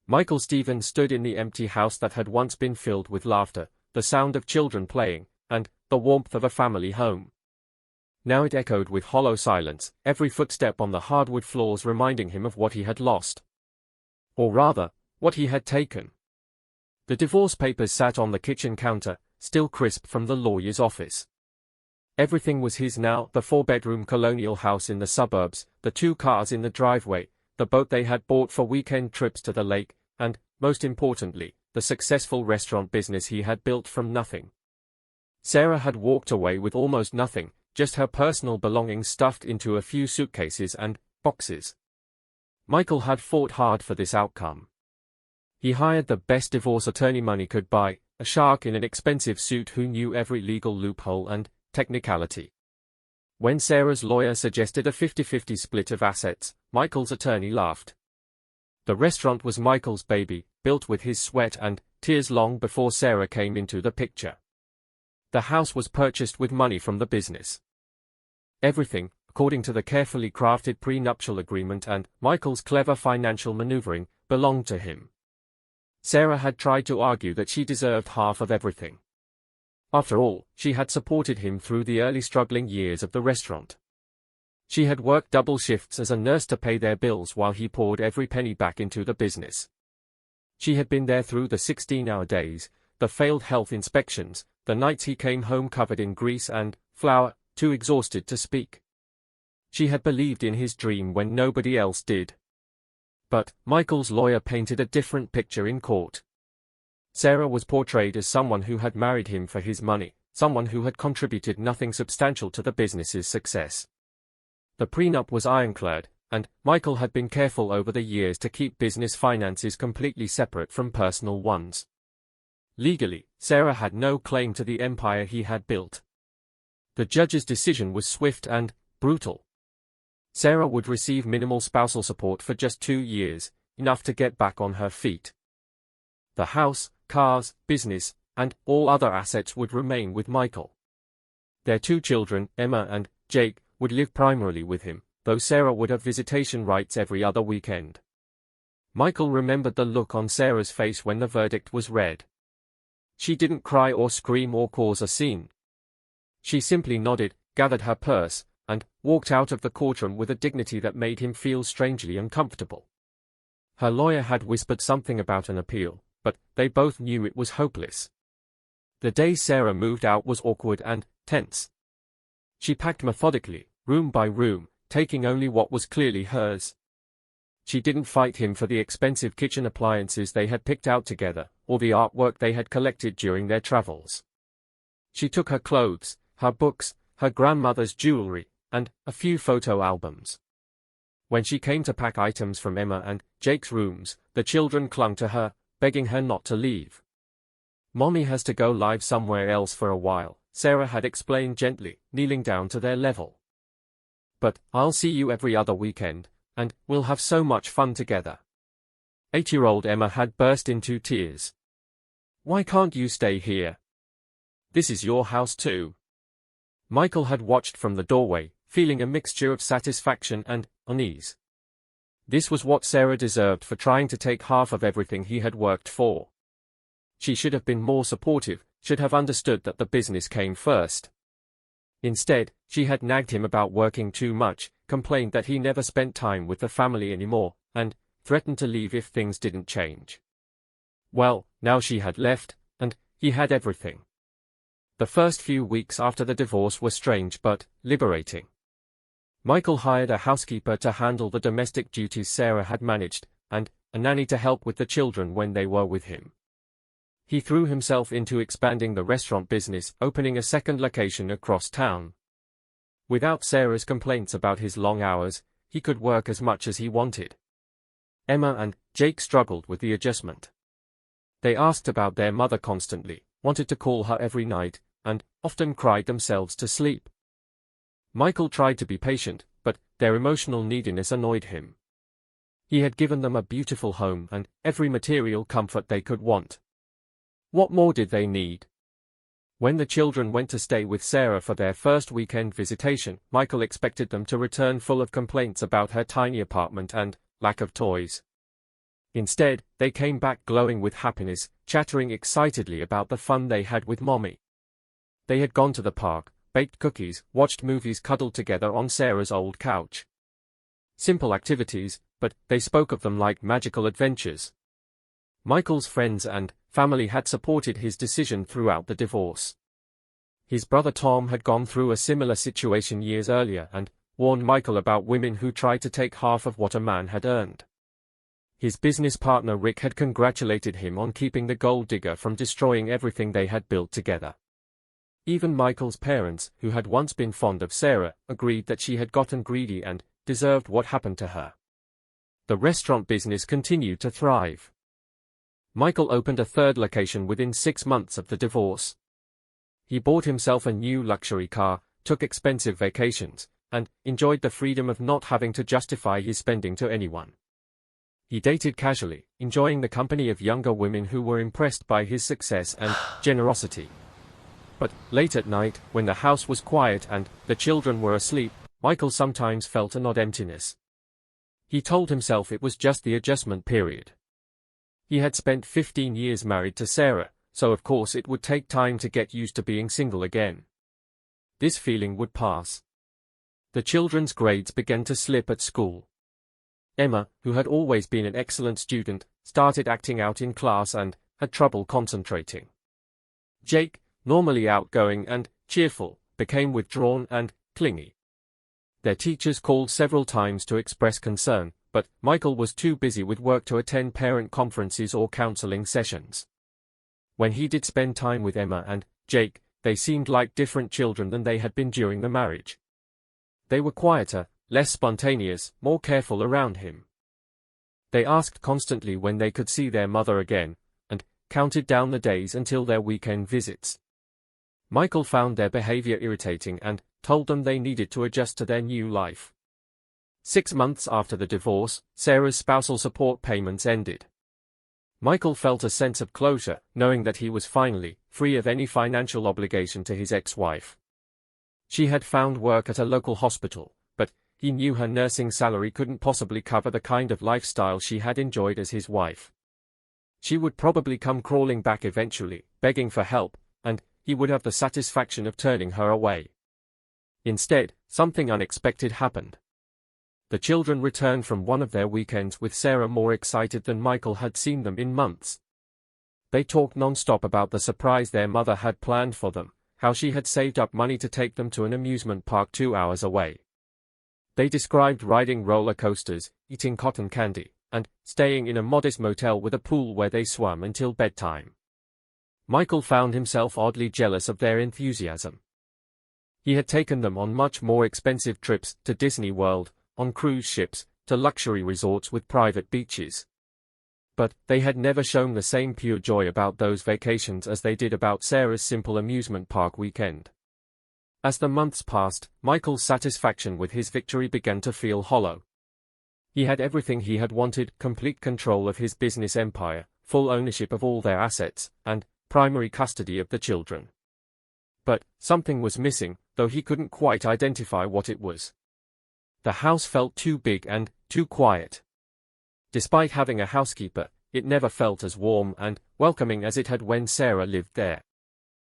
Michael Stevens stood in the empty house that had once been filled with laughter, the sound of children playing, and the warmth of a family home. Now it echoed with hollow silence, every footstep on the hardwood floors reminding him of what he had lost. Or rather, what he had taken. The divorce papers sat on the kitchen counter, still crisp from the lawyer's office. Everything was his now, the 4-bedroom colonial house in the suburbs, the 2 cars in the driveway, the boat they had bought for weekend trips to the lake, and, most importantly, the successful restaurant business he had built from nothing. Sarah had walked away with almost nothing, just her personal belongings stuffed into a few suitcases and boxes. Michael had fought hard for this outcome. He hired the best divorce attorney money could buy, a shark in an expensive suit who knew every legal loophole and technicality. When Sarah's lawyer suggested a 50-50 split of assets, Michael's attorney laughed. The restaurant was Michael's baby, built with his sweat and tears long before Sarah came into the picture. The house was purchased with money from the business. Everything, according to the carefully crafted prenuptial agreement and Michael's clever financial maneuvering, belonged to him. Sarah had tried to argue that she deserved half of everything. After all, she had supported him through the early struggling years of the restaurant. She had worked double shifts as a nurse to pay their bills while he poured every penny back into the business. She had been there through the 16-hour days, the failed health inspections, the nights he came home covered in grease and flour, too exhausted to speak. She had believed in his dream when nobody else did. But Michael's lawyer painted a different picture in court. Sarah was portrayed as someone who had married him for his money, someone who had contributed nothing substantial to the business's success. The prenup was ironclad, and Michael had been careful over the years to keep business finances completely separate from personal ones. Legally, Sarah had no claim to the empire he had built. The judge's decision was swift and brutal. Sarah would receive minimal spousal support for just 2 years, enough to get back on her feet. The house, cars, business, and all other assets would remain with Michael. Their 2 children, Emma and Jake, would live primarily with him, though Sarah would have visitation rights every other weekend. Michael remembered the look on Sarah's face when the verdict was read. She didn't cry or scream or cause a scene. She simply nodded, gathered her purse, and walked out of the courtroom with a dignity that made him feel strangely uncomfortable. Her lawyer had whispered something about an appeal, but they both knew it was hopeless. The day Sarah moved out was awkward and tense. She packed methodically, room by room, taking only what was clearly hers. She didn't fight him for the expensive kitchen appliances they had picked out together, or the artwork they had collected during their travels. She took her clothes, her books, her grandmother's jewelry, and a few photo albums. When she came to pack items from Emma and Jake's rooms, the children clung to her, begging her not to leave. "Mommy has to go live somewhere else for a while," Sarah had explained gently, kneeling down to their level. "But I'll see you every other weekend, and we'll have so much fun together." 8-year-old Emma had burst into tears. "Why can't you stay here? This is your house too." Michael had watched from the doorway, feeling a mixture of satisfaction and unease. This was what Sarah deserved for trying to take half of everything he had worked for. She should have been more supportive, should have understood that the business came first. Instead, she had nagged him about working too much, complained that he never spent time with the family anymore, and threatened to leave if things didn't change. Well, now she had left, and he had everything. The first few weeks after the divorce were strange but liberating. Michael hired a housekeeper to handle the domestic duties Sarah had managed, and a nanny to help with the children when they were with him. He threw himself into expanding the restaurant business, opening a second location across town. Without Sarah's complaints about his long hours, he could work as much as he wanted. Emma and Jake struggled with the adjustment. They asked about their mother constantly, wanted to call her every night, and often cried themselves to sleep. Michael tried to be patient, but their emotional neediness annoyed him. He had given them a beautiful home and every material comfort they could want. What more did they need? When the children went to stay with Sarah for their first weekend visitation, Michael expected them to return full of complaints about her tiny apartment and lack of toys. Instead, they came back glowing with happiness, chattering excitedly about the fun they had with Mommy. They had gone to the park, baked cookies, watched movies, cuddled together on Sarah's old couch. Simple activities, but they spoke of them like magical adventures. Michael's friends and family had supported his decision throughout the divorce. His brother Tom had gone through a similar situation years earlier and warned Michael about women who tried to take half of what a man had earned. His business partner Rick had congratulated him on keeping the gold digger from destroying everything they had built together. Even Michael's parents, who had once been fond of Sarah, agreed that she had gotten greedy and deserved what happened to her. The restaurant business continued to thrive. Michael opened a third location within 6 months of the divorce. He bought himself a new luxury car, took expensive vacations, and enjoyed the freedom of not having to justify his spending to anyone. He dated casually, enjoying the company of younger women who were impressed by his success and generosity. But late at night, when the house was quiet and the children were asleep, Michael sometimes felt an odd emptiness. He told himself it was just the adjustment period. He had spent 15 years married to Sarah, so of course it would take time to get used to being single again. This feeling would pass. The children's grades began to slip at school. Emma, who had always been an excellent student, started acting out in class and had trouble concentrating. Jake, normally outgoing and cheerful, became withdrawn and clingy. Their teachers called several times to express concern, but Michael was too busy with work to attend parent conferences or counseling sessions. When he did spend time with Emma and Jake, they seemed like different children than they had been during the marriage. They were quieter, less spontaneous, more careful around him. They asked constantly when they could see their mother again, and counted down the days until their weekend visits. Michael found their behavior irritating and told them they needed to adjust to their new life. 6 months after the divorce, Sarah's spousal support payments ended. Michael felt a sense of closure, knowing that he was finally free of any financial obligation to his ex-wife. She had found work at a local hospital, but he knew her nursing salary couldn't possibly cover the kind of lifestyle she had enjoyed as his wife. She would probably come crawling back eventually, begging for help, and he would have the satisfaction of turning her away. Instead, something unexpected happened. The children returned from one of their weekends with Sarah more excited than Michael had seen them in months. They talked non-stop about the surprise their mother had planned for them, how she had saved up money to take them to an amusement park 2 hours away. They described riding roller coasters, eating cotton candy, and staying in a modest motel with a pool where they swam until bedtime. Michael found himself oddly jealous of their enthusiasm. He had taken them on much more expensive trips to Disney World, on cruise ships, to luxury resorts with private beaches. But they had never shown the same pure joy about those vacations as they did about Sarah's simple amusement park weekend. As the months passed, Michael's satisfaction with his victory began to feel hollow. He had everything he had wanted: complete control of his business empire, full ownership of all their assets, and primary custody of the children. But something was missing, though he couldn't quite identify what it was. The house felt too big and too quiet. Despite having a housekeeper, it never felt as warm and welcoming as it had when Sarah lived there.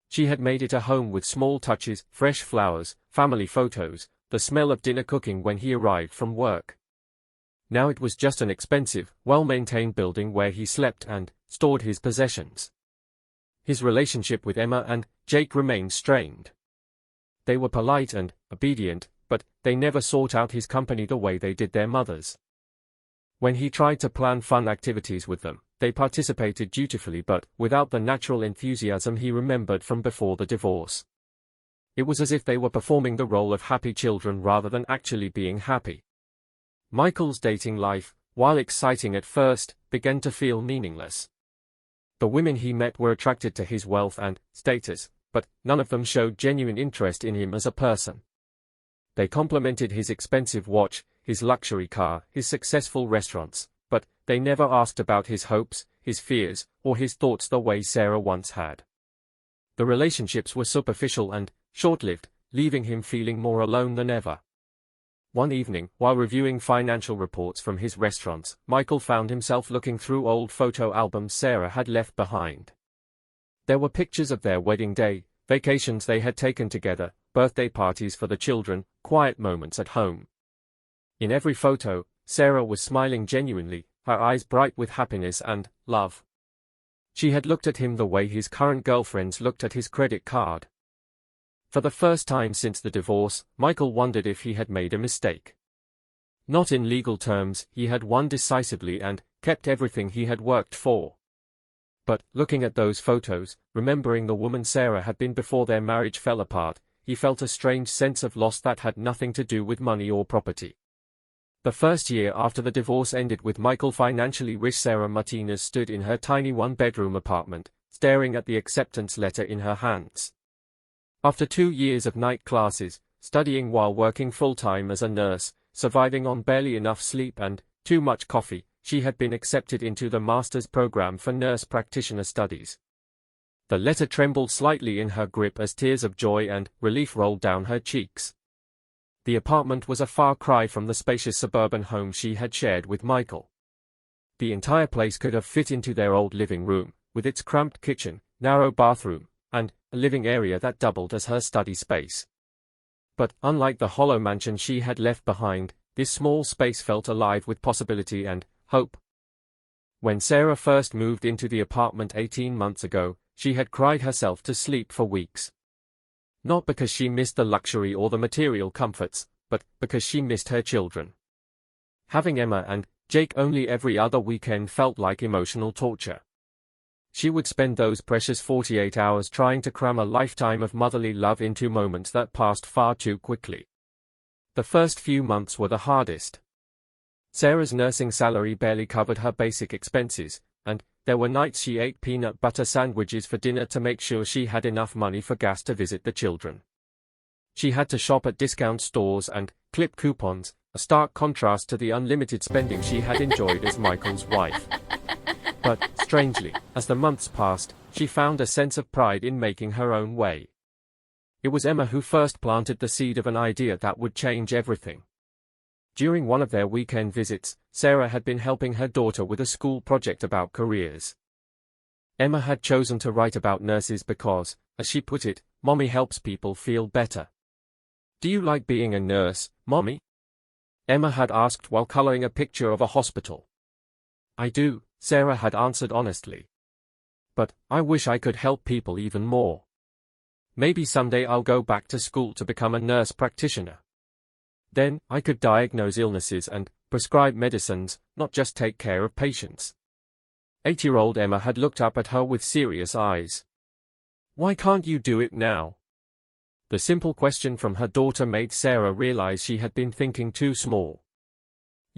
She had made it a home with small touches, fresh flowers, family photos, the smell of dinner cooking when he arrived from work. Now it was just an expensive, well-maintained building where he slept and stored his possessions. His relationship with Emma and Jake remained strained. They were polite and obedient, but they never sought out his company the way they did their mothers. When he tried to plan fun activities with them, they participated dutifully but without the natural enthusiasm he remembered from before the divorce. It was as if they were performing the role of happy children rather than actually being happy. Michael's dating life, while exciting at first, began to feel meaningless. The women he met were attracted to his wealth and status, but none of them showed genuine interest in him as a person. They complimented his expensive watch, his luxury car, his successful restaurants, but they never asked about his hopes, his fears, or his thoughts the way Sarah once had. The relationships were superficial and short-lived, leaving him feeling more alone than ever. One evening, while reviewing financial reports from his restaurants, Michael found himself looking through old photo albums Sarah had left behind. There were pictures of their wedding day, vacations they had taken together, birthday parties for the children, quiet moments at home. In every photo, Sarah was smiling genuinely, her eyes bright with happiness and love. She had looked at him the way his current girlfriends looked at his credit card. For the first time since the divorce, Michael wondered if he had made a mistake. Not in legal terms, he had won decisively and kept everything he had worked for. But, looking at those photos, remembering the woman Sarah had been before their marriage fell apart, he felt a strange sense of loss that had nothing to do with money or property. The first year after the divorce ended with Michael financially rich, Sarah Martinez stood in her tiny one-bedroom apartment, staring at the acceptance letter in her hands. After 2 years of night classes, studying while working full-time as a nurse, surviving on barely enough sleep and too much coffee, she had been accepted into the master's program for nurse practitioner studies. The letter trembled slightly in her grip as tears of joy and relief rolled down her cheeks. The apartment was a far cry from the spacious suburban home she had shared with Michael. The entire place could have fit into their old living room, with its cramped kitchen, narrow bathroom, and a living area that doubled as her study space. But, unlike the hollow mansion she had left behind, this small space felt alive with possibility and hope. When Sarah first moved into the apartment 18 months ago, she had cried herself to sleep for weeks. Not because she missed the luxury or the material comforts, but because she missed her children. Having Emma and Jake only every other weekend felt like emotional torture. She would spend those precious 48 hours trying to cram a lifetime of motherly love into moments that passed far too quickly. The first few months were the hardest. Sarah's nursing salary barely covered her basic expenses, and there were nights she ate peanut butter sandwiches for dinner to make sure she had enough money for gas to visit the children. She had to shop at discount stores and clip coupons, a stark contrast to the unlimited spending she had enjoyed as Michael's wife. But, strangely, as the months passed, she found a sense of pride in making her own way. It was Emma who first planted the seed of an idea that would change everything. During one of their weekend visits, Sarah had been helping her daughter with a school project about careers. Emma had chosen to write about nurses because, as she put it, "Mommy helps people feel better." "Do you like being a nurse, Mommy?" Emma had asked while coloring a picture of a hospital. "I do," Sarah had answered honestly. "But I wish I could help people even more. Maybe someday I'll go back to school to become a nurse practitioner. Then, I could diagnose illnesses and prescribe medicines, not just take care of patients." 8-year-old Emma had looked up at her with serious eyes. "Why can't you do it now?" The simple question from her daughter made Sarah realize she had been thinking too small.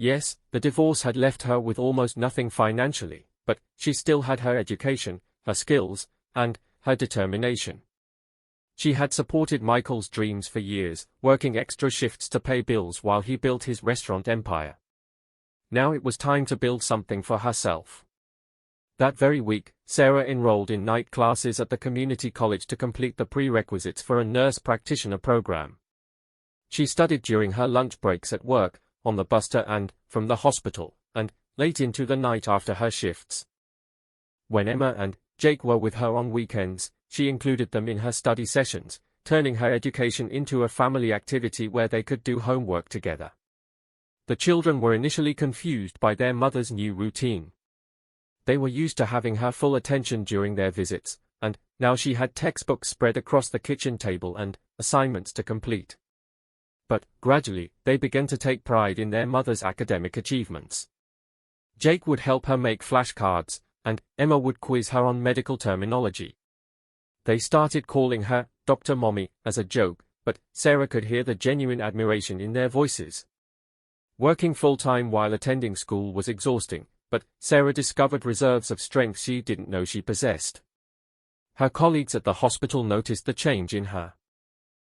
Yes, the divorce had left her with almost nothing financially, but she still had her education, her skills, and her determination. She had supported Michael's dreams for years, working extra shifts to pay bills while he built his restaurant empire. Now it was time to build something for herself. That very week, Sarah enrolled in night classes at the community college to complete the prerequisites for a nurse practitioner program. She studied during her lunch breaks at work, on the bus to and from the hospital, and late into the night after her shifts. When Emma and Jake were with her on weekends, she included them in her study sessions, turning her education into a family activity where they could do homework together. The children were initially confused by their mother's new routine. They were used to having her full attention during their visits, and now she had textbooks spread across the kitchen table and assignments to complete. But, gradually, they began to take pride in their mother's academic achievements. Jake would help her make flashcards, and Emma would quiz her on medical terminology. They started calling her Dr. Mommy as a joke, but Sarah could hear the genuine admiration in their voices. Working full-time while attending school was exhausting, but Sarah discovered reserves of strength she didn't know she possessed. Her colleagues at the hospital noticed the change in her.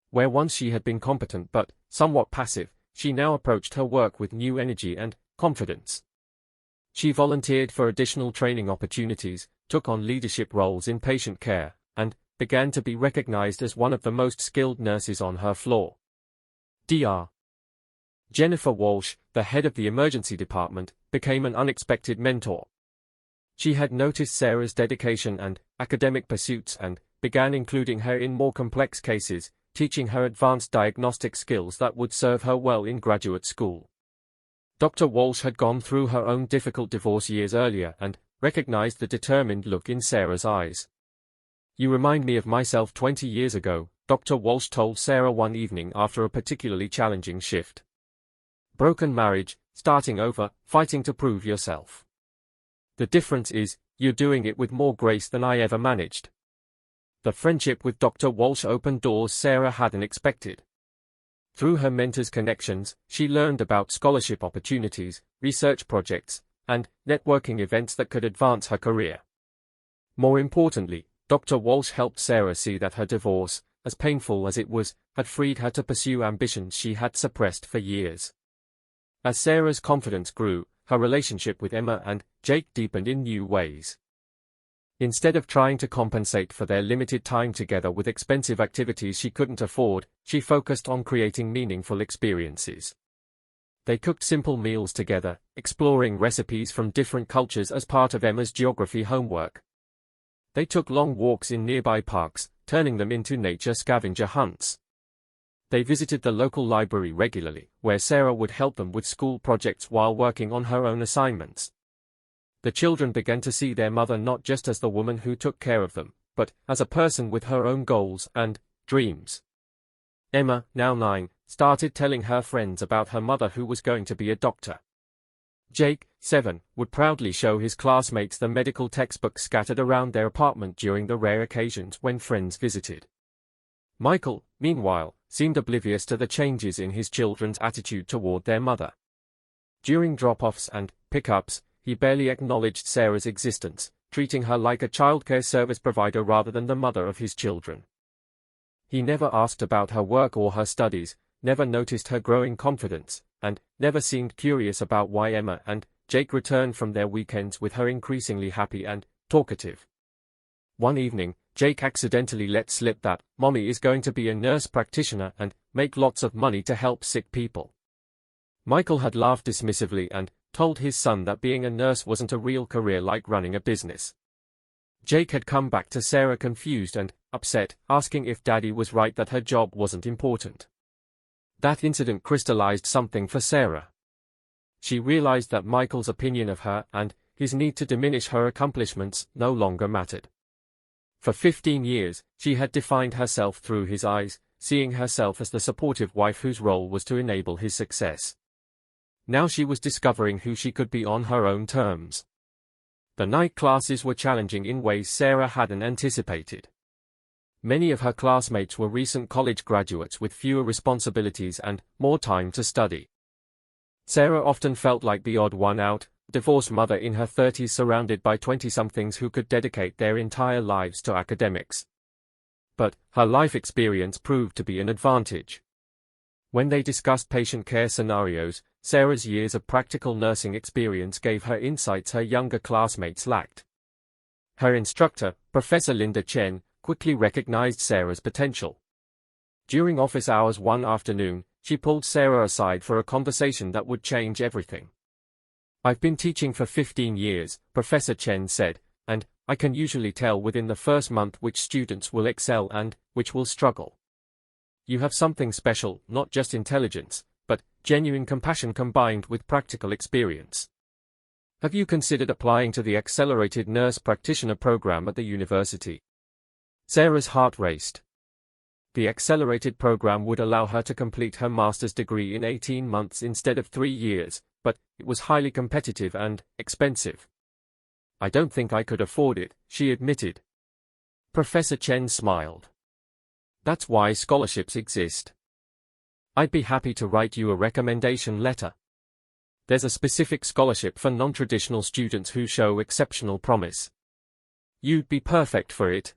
Where once she had been competent but somewhat passive, she now approached her work with new energy and confidence. She volunteered for additional training opportunities, took on leadership roles in patient care, and began to be recognized as one of the most skilled nurses on her floor. Dr. Jennifer Walsh, the head of the emergency department, became an unexpected mentor. She had noticed Sarah's dedication and academic pursuits and began including her in more complex cases, teaching her advanced diagnostic skills that would serve her well in graduate school. Dr. Walsh had gone through her own difficult divorce years earlier and recognized the determined look in Sarah's eyes. "You remind me of myself 20 years ago," Dr. Walsh told Sarah one evening after a particularly challenging shift. "Broken marriage, starting over, fighting to prove yourself. The difference is, you're doing it with more grace than I ever managed." The friendship with Dr. Walsh opened doors Sarah hadn't expected. Through her mentor's connections, she learned about scholarship opportunities, research projects, and networking events that could advance her career. More importantly, Dr. Walsh helped Sarah see that her divorce, as painful as it was, had freed her to pursue ambitions she had suppressed for years. As Sarah's confidence grew, her relationship with Emma and Jake deepened in new ways. Instead of trying to compensate for their limited time together with expensive activities she couldn't afford, she focused on creating meaningful experiences. They cooked simple meals together, exploring recipes from different cultures as part of Emma's geography homework. They took long walks in nearby parks, turning them into nature scavenger hunts. They visited the local library regularly, where Sarah would help them with school projects while working on her own assignments. The children began to see their mother not just as the woman who took care of them, but as a person with her own goals and dreams. Emma, now 9, started telling her friends about her mother who was going to be a doctor. Jake, 7, would proudly show his classmates the medical textbooks scattered around their apartment during the rare occasions when friends visited. Michael, meanwhile, seemed oblivious to the changes in his children's attitude toward their mother. During drop-offs and pick-ups, he barely acknowledged Sarah's existence, treating her like a childcare service provider rather than the mother of his children. He never asked about her work or her studies, never noticed her growing confidence, and never seemed curious about why Emma and Jake returned from their weekends with her increasingly happy and talkative. One evening, Jake accidentally let slip that Mommy is going to be a nurse practitioner and make lots of money to help sick people. Michael had laughed dismissively and told his son that being a nurse wasn't a real career like running a business. Jake had come back to Sarah confused and upset, asking if Daddy was right that her job wasn't important. That incident crystallized something for Sarah. She realized that Michael's opinion of her and his need to diminish her accomplishments no longer mattered. For 15 years, she had defined herself through his eyes, seeing herself as the supportive wife whose role was to enable his success. Now she was discovering who she could be on her own terms. The night classes were challenging in ways Sarah hadn't anticipated. Many of her classmates were recent college graduates with fewer responsibilities and more time to study. Sarah often felt like the odd one out, divorced mother in her 30s surrounded by 20-somethings who could dedicate their entire lives to academics. But her life experience proved to be an advantage. When they discussed patient care scenarios, Sarah's years of practical nursing experience gave her insights her younger classmates lacked. Her instructor, Professor Linda Chen, quickly recognized Sarah's potential. During office hours one afternoon, she pulled Sarah aside for a conversation that would change everything. "I've been teaching for 15 years, Professor Chen said, and I can usually tell within the first month which students will excel and which will struggle. You have something special, not just intelligence, but genuine compassion combined with practical experience. Have you considered applying to the Accelerated Nurse Practitioner program at the university?" Sarah's heart raced. The accelerated program would allow her to complete her master's degree in 18 months instead of 3 years, but it was highly competitive and expensive. "I don't think I could afford it," she admitted. Professor Chen smiled. "That's why scholarships exist. I'd be happy to write you a recommendation letter. There's a specific scholarship for non-traditional students who show exceptional promise. You'd be perfect for it."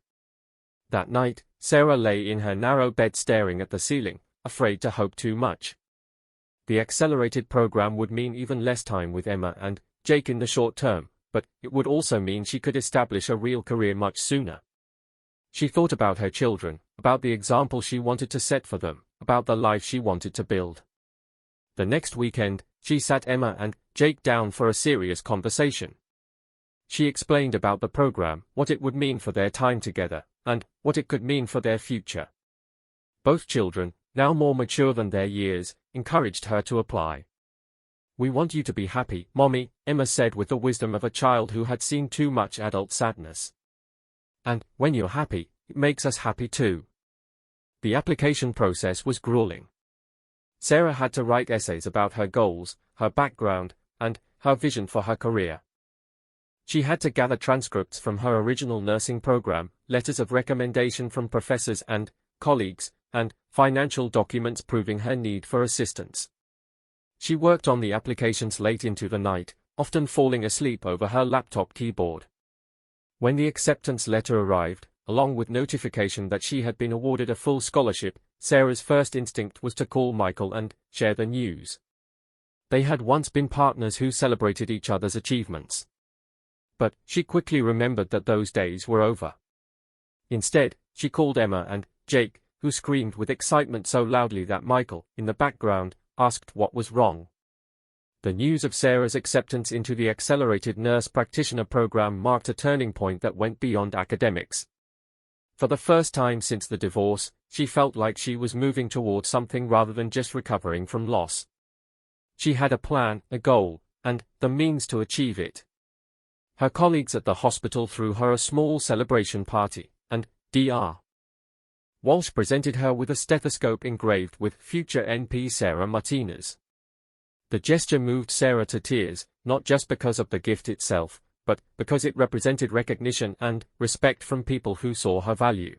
That night, Sarah lay in her narrow bed staring at the ceiling, afraid to hope too much. The accelerated program would mean even less time with Emma and Jake in the short term, but it would also mean she could establish a real career much sooner. She thought about her children, about the example she wanted to set for them, about the life she wanted to build. The next weekend, she sat Emma and Jake down for a serious conversation. She explained about the program, what it would mean for their time together, and what it could mean for their future. Both children, now more mature than their years, encouraged her to apply. "We want you to be happy, Mommy," Emma said with the wisdom of a child who had seen too much adult sadness. "And when you're happy, it makes us happy too." The application process was grueling. Sarah had to write essays about her goals, her background, and her vision for her career. She had to gather transcripts from her original nursing program, letters of recommendation from professors and colleagues, and financial documents proving her need for assistance. She worked on the applications late into the night, often falling asleep over her laptop keyboard. When the acceptance letter arrived, along with notification that she had been awarded a full scholarship, Sarah's first instinct was to call Michael and share the news. They had once been partners who celebrated each other's achievements. But she quickly remembered that those days were over. Instead, she called Emma and Jake, who screamed with excitement so loudly that Michael, in the background, asked what was wrong. The news of Sarah's acceptance into the accelerated nurse practitioner program marked a turning point that went beyond academics. For the first time since the divorce, she felt like she was moving toward something rather than just recovering from loss. She had a plan, a goal, and the means to achieve it. Her colleagues at the hospital threw her a small celebration party, and Dr. Walsh presented her with a stethoscope engraved with future NP Sarah Martinez. The gesture moved Sarah to tears, not just because of the gift itself, but because it represented recognition and respect from people who saw her value.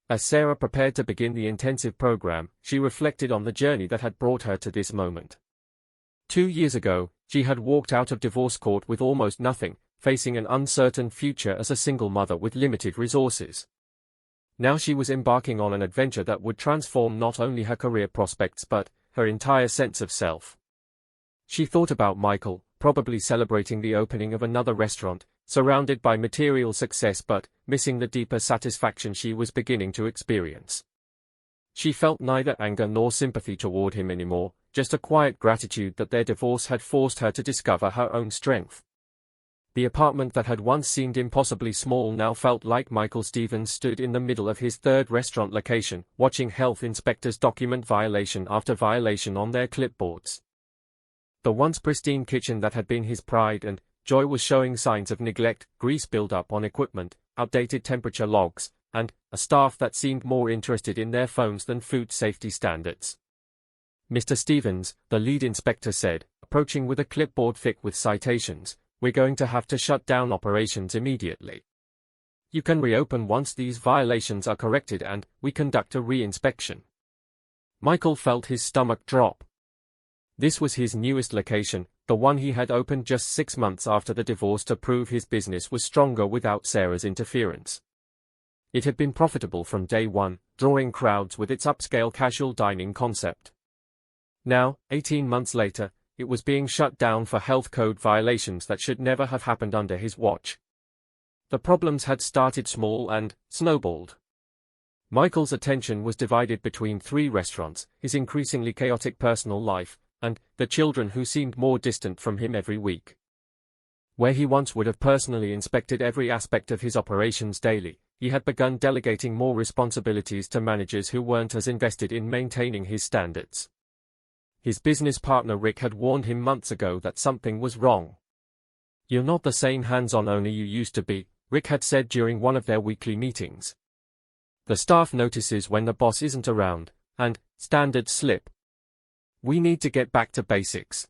As Sarah prepared to begin the intensive program, she reflected on the journey that had brought her to this moment. 2 years ago, she had walked out of divorce court with almost nothing, facing an uncertain future as a single mother with limited resources. Now she was embarking on an adventure that would transform not only her career prospects but her entire sense of self. She thought about Michael, probably celebrating the opening of another restaurant, surrounded by material success but missing the deeper satisfaction she was beginning to experience. She felt neither anger nor sympathy toward him anymore, just a quiet gratitude that their divorce had forced her to discover her own strength. The apartment that had once seemed impossibly small now felt like Michael Stevens stood in the middle of his third restaurant location, watching health inspectors document violation after violation on their clipboards. The once pristine kitchen that had been his pride and joy was showing signs of neglect, grease buildup on equipment, outdated temperature logs, and a staff that seemed more interested in their phones than food safety standards. "Mr. Stevens," the lead inspector said, approaching with a clipboard thick with citations, "we're going to have to shut down operations immediately. You can reopen once these violations are corrected and we conduct a re-inspection." Michael felt his stomach drop. This was his newest location, the one he had opened just 6 months after the divorce to prove his business was stronger without Sarah's interference. It had been profitable from day one, drawing crowds with its upscale casual dining concept. Now, 18 months later, it was being shut down for health code violations that should never have happened under his watch. The problems had started small and snowballed. Michael's attention was divided between 3 restaurants, his increasingly chaotic personal life, and the children who seemed more distant from him every week. Where he once would have personally inspected every aspect of his operations daily, he had begun delegating more responsibilities to managers who weren't as invested in maintaining his standards. His business partner Rick had warned him months ago that something was wrong. "You're not the same hands-on owner you used to be," Rick had said during one of their weekly meetings. "The staff notices when the boss isn't around, and standards slip. We need to get back to basics."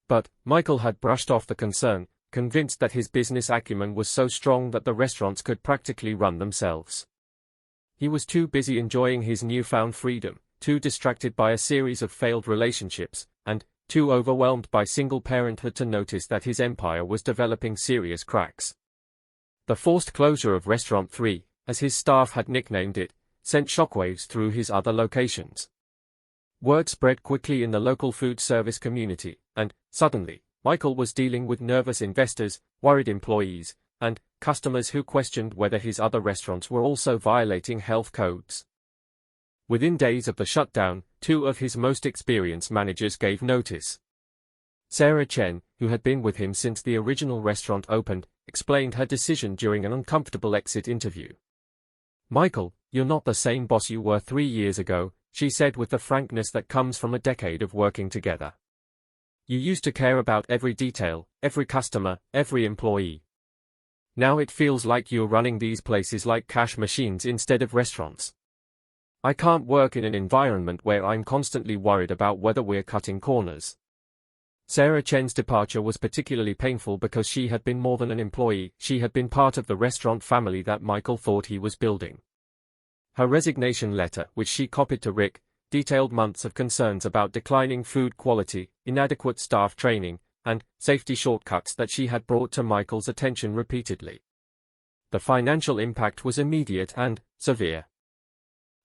But Michael had brushed off the concern, convinced that his business acumen was so strong that the restaurants could practically run themselves. He was too busy enjoying his newfound freedom, too distracted by a series of failed relationships, and too overwhelmed by single parenthood to notice that his empire was developing serious cracks. The forced closure of Restaurant 3, as his staff had nicknamed it, sent shockwaves through his other locations. Word spread quickly in the local food service community, and, suddenly, Michael was dealing with nervous investors, worried employees, and customers who questioned whether his other restaurants were also violating health codes. Within days of the shutdown, two of his most experienced managers gave notice. Sarah Chen, who had been with him since the original restaurant opened, explained her decision during an uncomfortable exit interview. "Michael, you're not the same boss you were 3 years ago," she said with the frankness that comes from a decade of working together. "You used to care about every detail, every customer, every employee. Now it feels like you're running these places like cash machines instead of restaurants. I can't work in an environment where I'm constantly worried about whether we're cutting corners." Sarah Chen's departure was particularly painful because she had been more than an employee, she had been part of the restaurant family that Michael thought he was building. Her resignation letter, which she copied to Rick, detailed months of concerns about declining food quality, inadequate staff training, and safety shortcuts that she had brought to Michael's attention repeatedly. The financial impact was immediate and severe.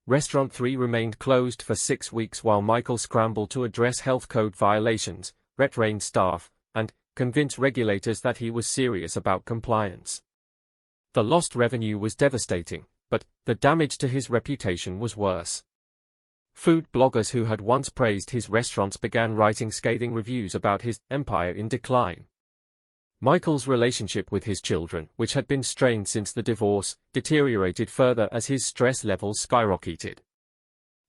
Restaurant 3 remained closed for 6 weeks while Michael scrambled to address health code violations, retrain staff, and convince regulators that he was serious about compliance. The lost revenue was devastating, but the damage to his reputation was worse. Food bloggers who had once praised his restaurants began writing scathing reviews about his empire in decline. Michael's relationship with his children, which had been strained since the divorce, deteriorated further as his stress levels skyrocketed.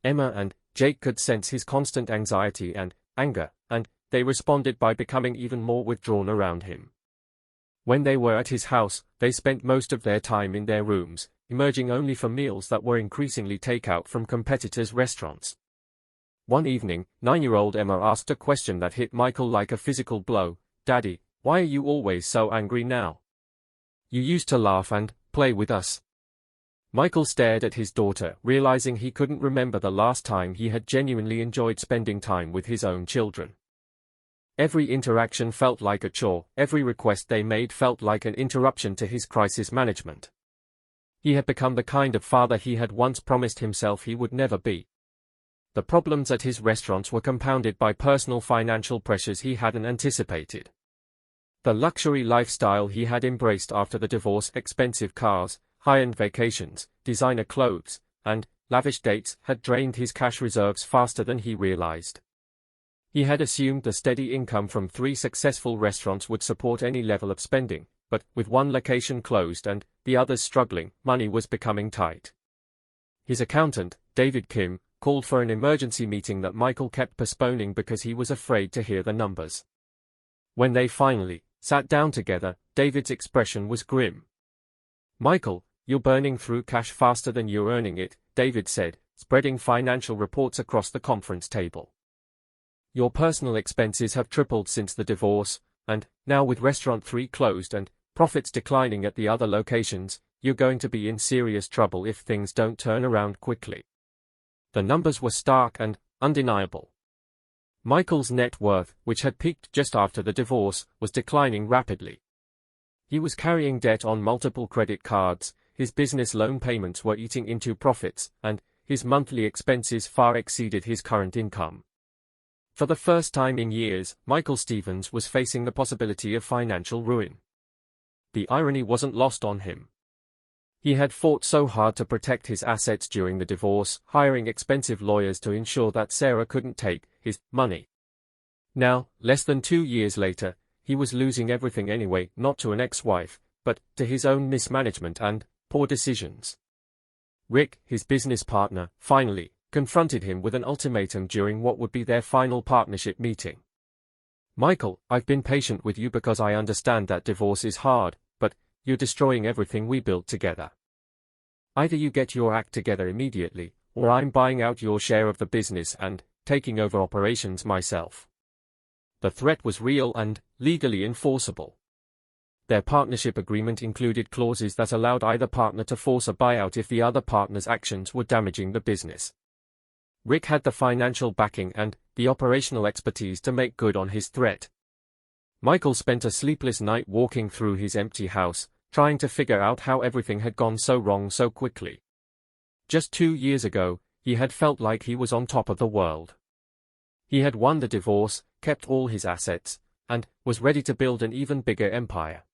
Emma and Jake could sense his constant anxiety and anger, and they responded by becoming even more withdrawn around him. When they were at his house, they spent most of their time in their rooms, emerging only for meals that were increasingly takeout from competitors' restaurants. One evening, 9-year-old Emma asked a question that hit Michael like a physical blow. "Daddy, why are you always so angry now? You used to laugh and play with us." Michael stared at his daughter, realizing he couldn't remember the last time he had genuinely enjoyed spending time with his own children. Every interaction felt like a chore, every request they made felt like an interruption to his crisis management. He had become the kind of father he had once promised himself he would never be. The problems at his restaurants were compounded by personal financial pressures he hadn't anticipated. The luxury lifestyle he had embraced after the divorce, expensive cars, high-end vacations, designer clothes, and lavish dates had drained his cash reserves faster than he realized. He had assumed the steady income from 3 successful restaurants would support any level of spending, but with one location closed and the others struggling, money was becoming tight. His accountant, David Kim, called for an emergency meeting that Michael kept postponing because he was afraid to hear the numbers. When they finally sat down together, David's expression was grim. "Michael, you're burning through cash faster than you're earning it," David said, spreading financial reports across the conference table. "Your personal expenses have tripled since the divorce, and now with Restaurant 3 closed and profits declining at the other locations, you're going to be in serious trouble if things don't turn around quickly." The numbers were stark and undeniable. Michael's net worth, which had peaked just after the divorce, was declining rapidly. He was carrying debt on multiple credit cards, his business loan payments were eating into profits, and his monthly expenses far exceeded his current income. For the first time in years, Michael Stevens was facing the possibility of financial ruin. The irony wasn't lost on him. He had fought so hard to protect his assets during the divorce, hiring expensive lawyers to ensure that Sarah couldn't take his money. Now, less than 2 years later, he was losing everything anyway, not to an ex-wife, but to his own mismanagement and poor decisions. Rick, his business partner, finally confronted him with an ultimatum during what would be their final partnership meeting. "Michael, I've been patient with you because I understand that divorce is hard, but you're destroying everything we built together. Either you get your act together immediately, or I'm buying out your share of the business and taking over operations myself." The threat was real and legally enforceable. Their partnership agreement included clauses that allowed either partner to force a buyout if the other partner's actions were damaging the business. Rick had the financial backing and the operational expertise to make good on his threat. Michael spent a sleepless night walking through his empty house, trying to figure out how everything had gone so wrong so quickly. Just 2 years ago, he had felt like he was on top of the world. He had won the divorce, kept all his assets, and was ready to build an even bigger empire.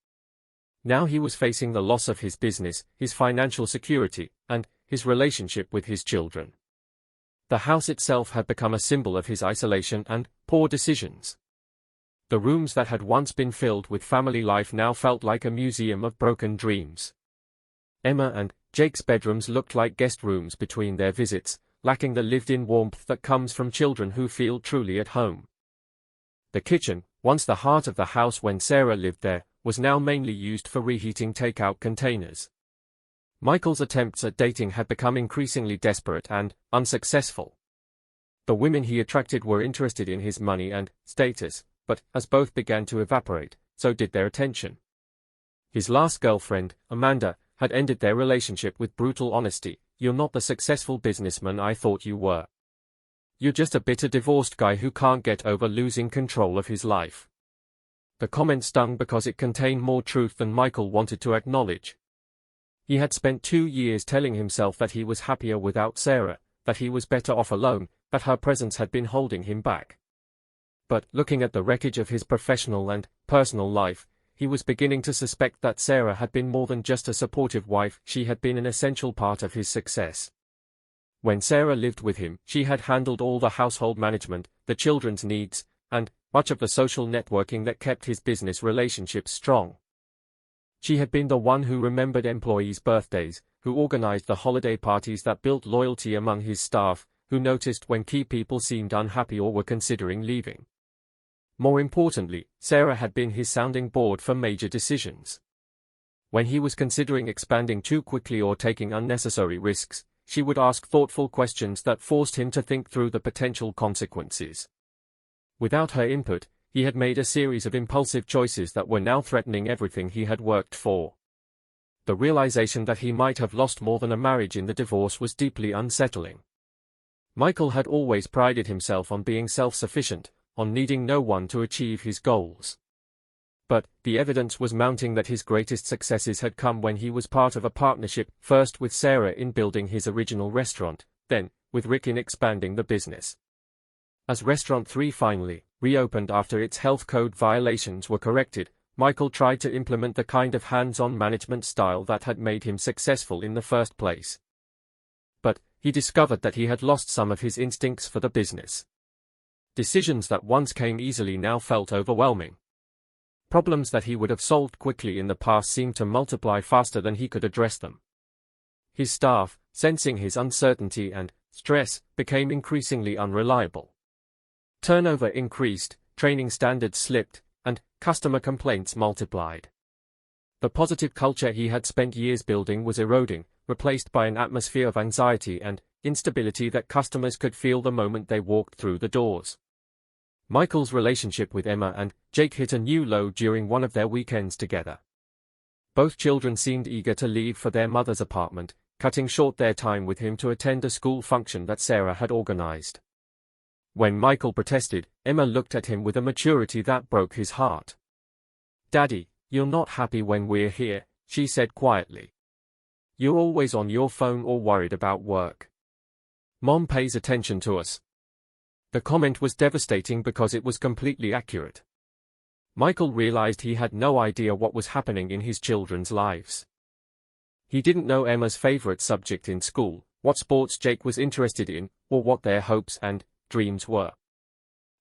Now he was facing the loss of his business, his financial security, and his relationship with his children. The house itself had become a symbol of his isolation and poor decisions. The rooms that had once been filled with family life now felt like a museum of broken dreams. Emma and Jake's bedrooms looked like guest rooms between their visits, lacking the lived-in warmth that comes from children who feel truly at home. The kitchen, once the heart of the house when Sarah lived there, was now mainly used for reheating takeout containers. Michael's attempts at dating had become increasingly desperate and unsuccessful. The women he attracted were interested in his money and status, but as both began to evaporate, so did their attention. His last girlfriend, Amanda, had ended their relationship with brutal honesty. "You're not the successful businessman I thought you were. You're just a bitter divorced guy who can't get over losing control of his life." The comment stung because it contained more truth than Michael wanted to acknowledge. He had spent 2 years telling himself that he was happier without Sarah, that he was better off alone, that her presence had been holding him back. But, looking at the wreckage of his professional and personal life, he was beginning to suspect that Sarah had been more than just a supportive wife. She had been an essential part of his success. When Sarah lived with him, she had handled all the household management, the children's needs, and much of the social networking that kept his business relationships strong. She had been the one who remembered employees' birthdays, who organized the holiday parties that built loyalty among his staff, who noticed when key people seemed unhappy or were considering leaving. More importantly, Sarah had been his sounding board for major decisions. When he was considering expanding too quickly or taking unnecessary risks, she would ask thoughtful questions that forced him to think through the potential consequences. Without her input, he had made a series of impulsive choices that were now threatening everything he had worked for. The realization that he might have lost more than a marriage in the divorce was deeply unsettling. Michael had always prided himself on being self-sufficient, on needing no one to achieve his goals. But the evidence was mounting that his greatest successes had come when he was part of a partnership, first with Sarah in building his original restaurant, then with Rick in expanding the business. As Restaurant 3 finally reopened after its health code violations were corrected, Michael tried to implement the kind of hands-on management style that had made him successful in the first place. But he discovered that he had lost some of his instincts for the business. Decisions that once came easily now felt overwhelming. Problems that he would have solved quickly in the past seemed to multiply faster than he could address them. His staff, sensing his uncertainty and stress, became increasingly unreliable. Turnover increased, training standards slipped, and customer complaints multiplied. The positive culture he had spent years building was eroding, replaced by an atmosphere of anxiety and instability that customers could feel the moment they walked through the doors. Michael's relationship with Emma and Jake hit a new low during one of their weekends together. Both children seemed eager to leave for their mother's apartment, cutting short their time with him to attend a school function that Sarah had organized. When Michael protested, Emma looked at him with a maturity that broke his heart. "Daddy, you're not happy when we're here," she said quietly. "You're always on your phone or worried about work. Mom pays attention to us." The comment was devastating because it was completely accurate. Michael realized he had no idea what was happening in his children's lives. He didn't know Emma's favorite subject in school, what sports Jake was interested in, or what their hopes and dreams were.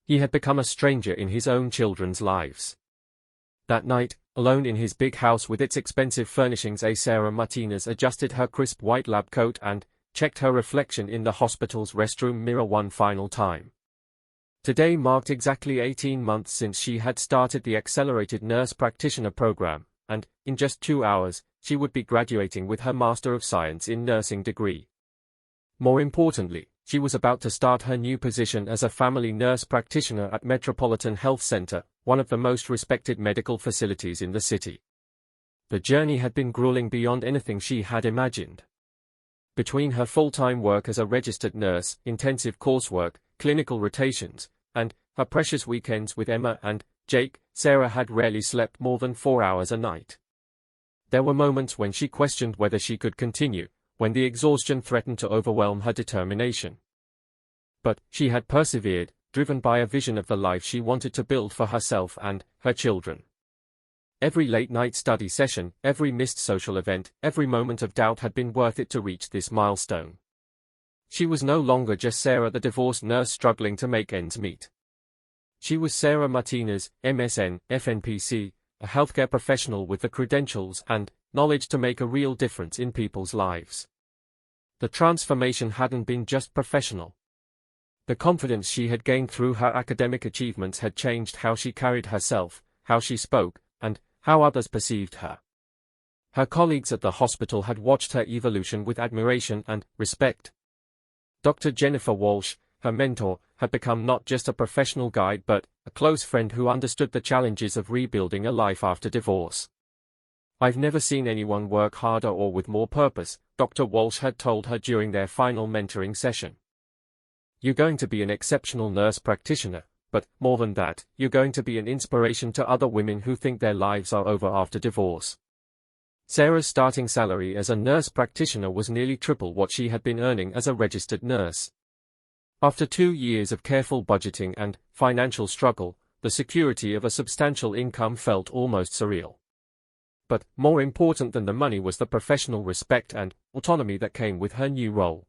He had become a stranger in his own children's lives. That night, alone in his big house with its expensive furnishings, Sarah Martinez adjusted her crisp white lab coat and checked her reflection in the hospital's restroom mirror one final time. Today marked exactly 18 months since she had started the accelerated nurse practitioner program, and, in just 2 hours, she would be graduating with her Master of Science in Nursing degree. More importantly, she was about to start her new position as a family nurse practitioner at Metropolitan Health Center, one of the most respected medical facilities in the city. The journey had been grueling beyond anything she had imagined. Between her full-time work as a registered nurse, intensive coursework, clinical rotations, and her precious weekends with Emma and Jake, Sarah had rarely slept more than 4 hours a night. There were moments when she questioned whether she could continue, when the exhaustion threatened to overwhelm her determination. But she had persevered, driven by a vision of the life she wanted to build for herself and her children. Every late-night study session, every missed social event, every moment of doubt had been worth it to reach this milestone. She was no longer just Sarah, the divorced nurse struggling to make ends meet. She was Sarah Martinez, MSN, FNPC, a healthcare professional with the credentials and knowledge to make a real difference in people's lives. The transformation hadn't been just professional. The confidence she had gained through her academic achievements had changed how she carried herself, how she spoke, and how others perceived her. Her colleagues at the hospital had watched her evolution with admiration and respect. Dr. Jennifer Walsh, her mentor, had become not just a professional guide but a close friend who understood the challenges of rebuilding a life after divorce. "I've never seen anyone work harder or with more purpose," Dr. Walsh had told her during their final mentoring session. "You're going to be an exceptional nurse practitioner, but more than that, you're going to be an inspiration to other women who think their lives are over after divorce." Sarah's starting salary as a nurse practitioner was nearly triple what she had been earning as a registered nurse. After 2 years of careful budgeting and financial struggle, the security of a substantial income felt almost surreal. But more important than the money was the professional respect and autonomy that came with her new role.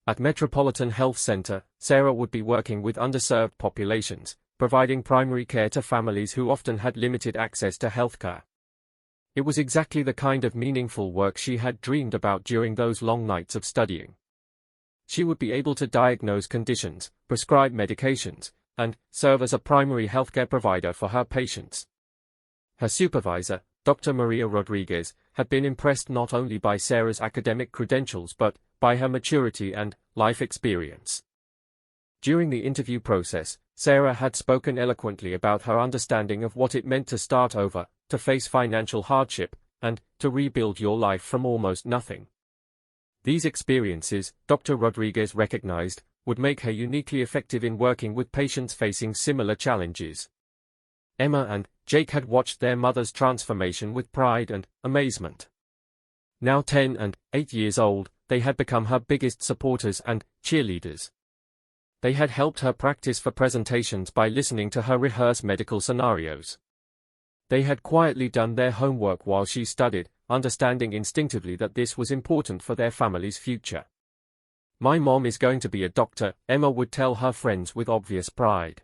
At Metropolitan Health Center, Sarah would be working with underserved populations, providing primary care to families who often had limited access to healthcare. It was exactly the kind of meaningful work she had dreamed about during those long nights of studying. She would be able to diagnose conditions, prescribe medications, and serve as a primary healthcare provider for her patients. Her supervisor, Dr. Maria Rodriguez, had been impressed not only by Sarah's academic credentials but by her maturity and life experience. During the interview process, Sarah had spoken eloquently about her understanding of what it meant to start over, to face financial hardship, and to rebuild your life from almost nothing. These experiences, Dr. Rodriguez recognized, would make her uniquely effective in working with patients facing similar challenges. Emma and Jake had watched their mother's transformation with pride and amazement. Now 10 and 8 years old, they had become her biggest supporters and cheerleaders. They had helped her practice for presentations by listening to her rehearse medical scenarios. They had quietly done their homework while she studied, understanding instinctively that this was important for their family's future. "My mom is going to be a doctor," Emma would tell her friends with obvious pride.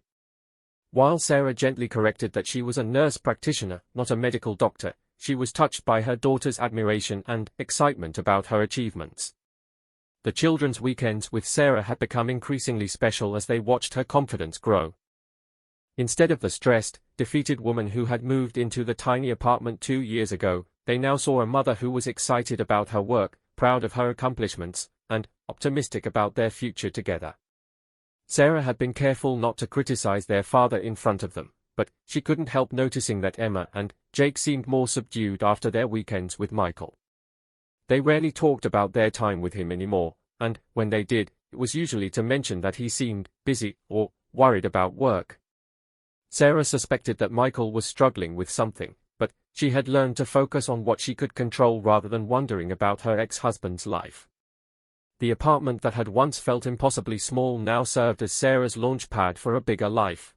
While Sarah gently corrected that she was a nurse practitioner, not a medical doctor, she was touched by her daughter's admiration and excitement about her achievements. The children's weekends with Sarah had become increasingly special as they watched her confidence grow. Instead of the stressed, defeated woman who had moved into the tiny apartment 2 years ago, they now saw a mother who was excited about her work, proud of her accomplishments, and optimistic about their future together. Sarah had been careful not to criticize their father in front of them, but she couldn't help noticing that Emma and Jake seemed more subdued after their weekends with Michael. They rarely talked about their time with him anymore, and when they did, it was usually to mention that he seemed busy or worried about work. Sarah suspected that Michael was struggling with something, but she had learned to focus on what she could control rather than wondering about her ex-husband's life. The apartment that had once felt impossibly small now served as Sarah's launch pad for a bigger life.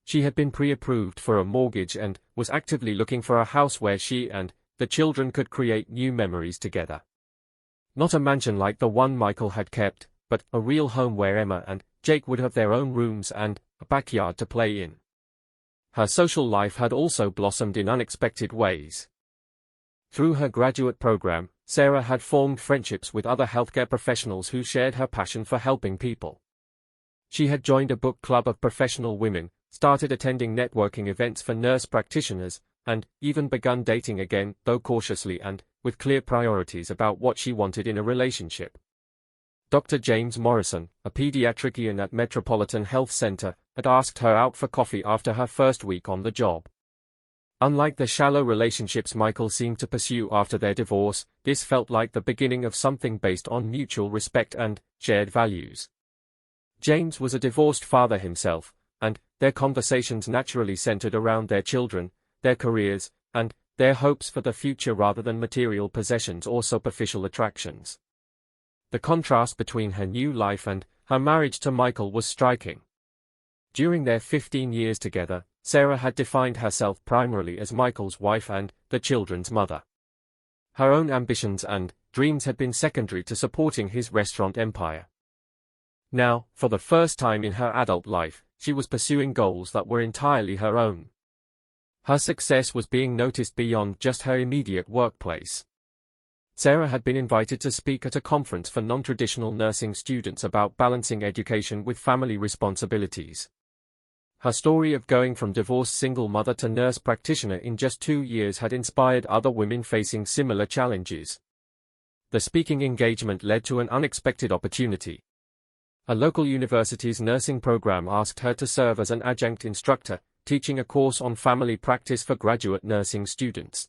She had been pre-approved for a mortgage and was actively looking for a house where she and the children could create new memories together. Not a mansion like the one Michael had kept, but a real home where Emma and Jake would have their own rooms and a backyard to play in. Her social life had also blossomed in unexpected ways. Through her graduate program, Sarah had formed friendships with other healthcare professionals who shared her passion for helping people. She had joined a book club of professional women, started attending networking events for nurse practitioners, and even begun dating again, though cautiously and with clear priorities about what she wanted in a relationship. Dr. James Morrison, a pediatrician at Metropolitan Health Center, had asked her out for coffee after her first week on the job. Unlike the shallow relationships Michael seemed to pursue after their divorce, this felt like the beginning of something based on mutual respect and shared values. James was a divorced father himself, and their conversations naturally centered around their children, their careers, and their hopes for the future rather than material possessions or superficial attractions. The contrast between her new life and her marriage to Michael was striking. During their 15 years together, Sarah had defined herself primarily as Michael's wife and the children's mother. Her own ambitions and dreams had been secondary to supporting his restaurant empire. Now, for the first time in her adult life, she was pursuing goals that were entirely her own. Her success was being noticed beyond just her immediate workplace. Sarah had been invited to speak at a conference for non-traditional nursing students about balancing education with family responsibilities. Her story of going from divorced single mother to nurse practitioner in just 2 years had inspired other women facing similar challenges. The speaking engagement led to an unexpected opportunity. A local university's nursing program asked her to serve as an adjunct instructor, teaching a course on family practice for graduate nursing students.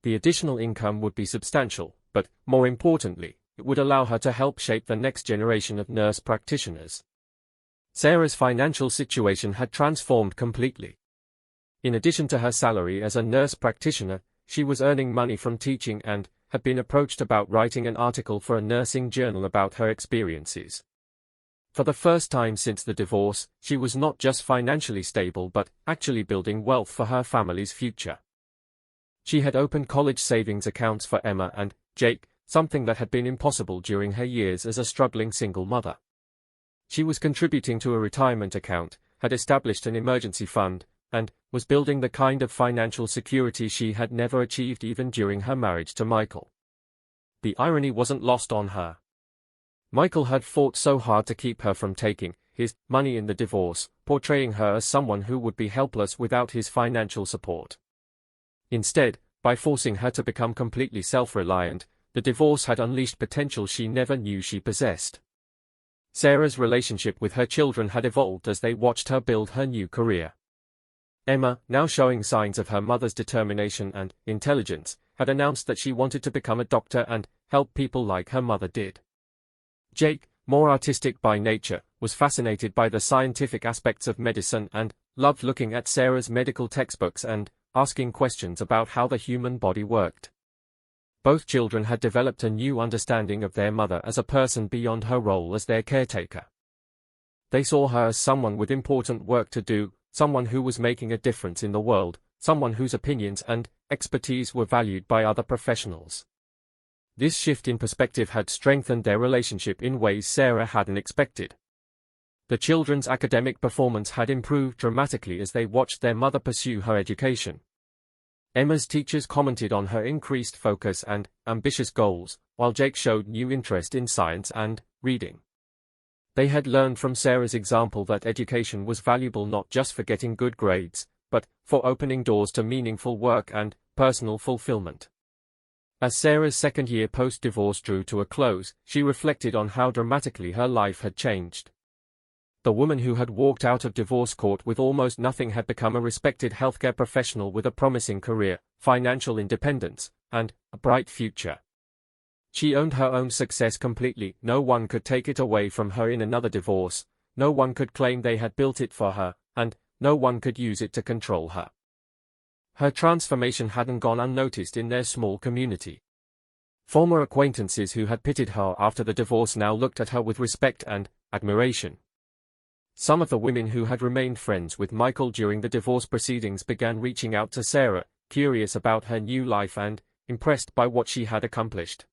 The additional income would be substantial, but, more importantly, it would allow her to help shape the next generation of nurse practitioners. Sarah's financial situation had transformed completely. In addition to her salary as a nurse practitioner, she was earning money from teaching and had been approached about writing an article for a nursing journal about her experiences. For the first time since the divorce, she was not just financially stable but actually building wealth for her family's future. She had opened college savings accounts for Emma and Jake, something that had been impossible during her years as a struggling single mother. She was contributing to a retirement account, had established an emergency fund, and was building the kind of financial security she had never achieved even during her marriage to Michael. The irony wasn't lost on her. Michael had fought so hard to keep her from taking his money in the divorce, portraying her as someone who would be helpless without his financial support. Instead, by forcing her to become completely self-reliant, the divorce had unleashed potential she never knew she possessed. Sarah's relationship with her children had evolved as they watched her build her new career. Emma, now showing signs of her mother's determination and intelligence, had announced that she wanted to become a doctor and help people like her mother did. Jake, more artistic by nature, was fascinated by the scientific aspects of medicine and loved looking at Sarah's medical textbooks and asking questions about how the human body worked. Both children had developed a new understanding of their mother as a person beyond her role as their caretaker. They saw her as someone with important work to do, someone who was making a difference in the world, someone whose opinions and expertise were valued by other professionals. This shift in perspective had strengthened their relationship in ways Sarah hadn't expected. The children's academic performance had improved dramatically as they watched their mother pursue her education. Emma's teachers commented on her increased focus and ambitious goals, while Jake showed new interest in science and reading. They had learned from Sarah's example that education was valuable not just for getting good grades, but for opening doors to meaningful work and personal fulfillment. As Sarah's second year post-divorce drew to a close, she reflected on how dramatically her life had changed. The woman who had walked out of divorce court with almost nothing had become a respected healthcare professional with a promising career, financial independence, and a bright future. She owned her own success completely. No one could take it away from her in another divorce, no one could claim they had built it for her, and no one could use it to control her. Her transformation hadn't gone unnoticed in their small community. Former acquaintances who had pitied her after the divorce now looked at her with respect and admiration. Some of the women who had remained friends with Michael during the divorce proceedings began reaching out to Sarah, curious about her new life and impressed by what she had accomplished.